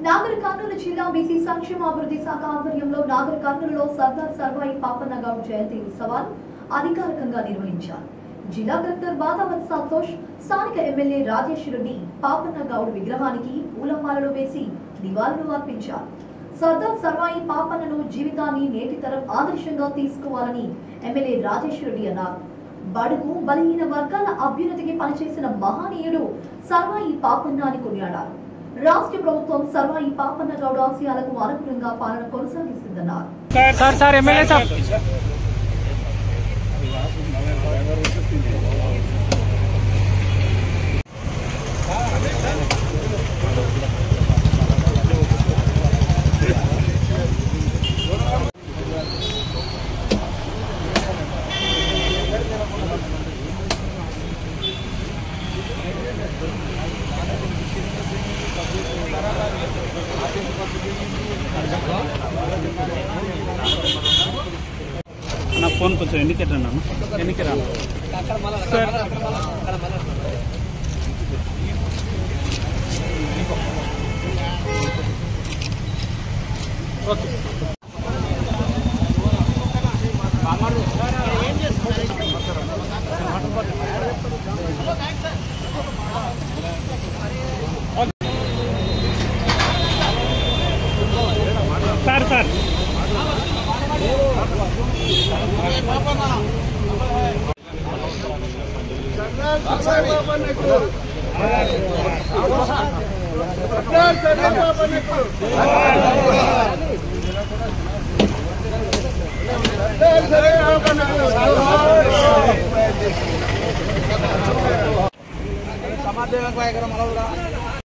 నాగర్ కర్నూలు జిల్లా బీసీ సంక్షేమాభివృద్ధి శాఖ ఆధ్వర్యంలో నాగర్ కర్నూలులో సర్దార్ సర్వాయి పాపన్న గౌడ్ జయంతి ఉత్సవాలు అధికారికంగా నిర్వహించారు. జిల్లా కలెక్టర్ బాదావత్ సంతోష్, స్థానిక ఎమ్మెల్యే రాజేష్ రెడ్డి పాపన్న గౌడ్ విగ్రహానికి పూలమాలలు వేసి నివాళులు అర్పించారు. సర్దార్ సర్వాయి పాపన్నను జీవితాన్ని నేటి తరం ఆదర్శంగా తీసుకోవాలని ఎమ్మెల్యే రాజేష్ రెడ్డి అన్నారు. బడుగు బలహీన వర్గాల అభ్యున్నతికి పనిచేసిన మహనీయుడు సర్వాయి పాపన్న అని కొనియాడారు. రాష్ట్ర ప్రభుత్వం సర్వాయి పాపన్న గౌడ్ ఆశయాలకు అనుగుణంగా పాలన కొనసాగిస్తుందన్నారు. నా ఫోన్ కొంచెం ఎన్నికెట్ అన్నాను ఎన్నికెరా సార్. ఓకే సార్ సార్ సమాజ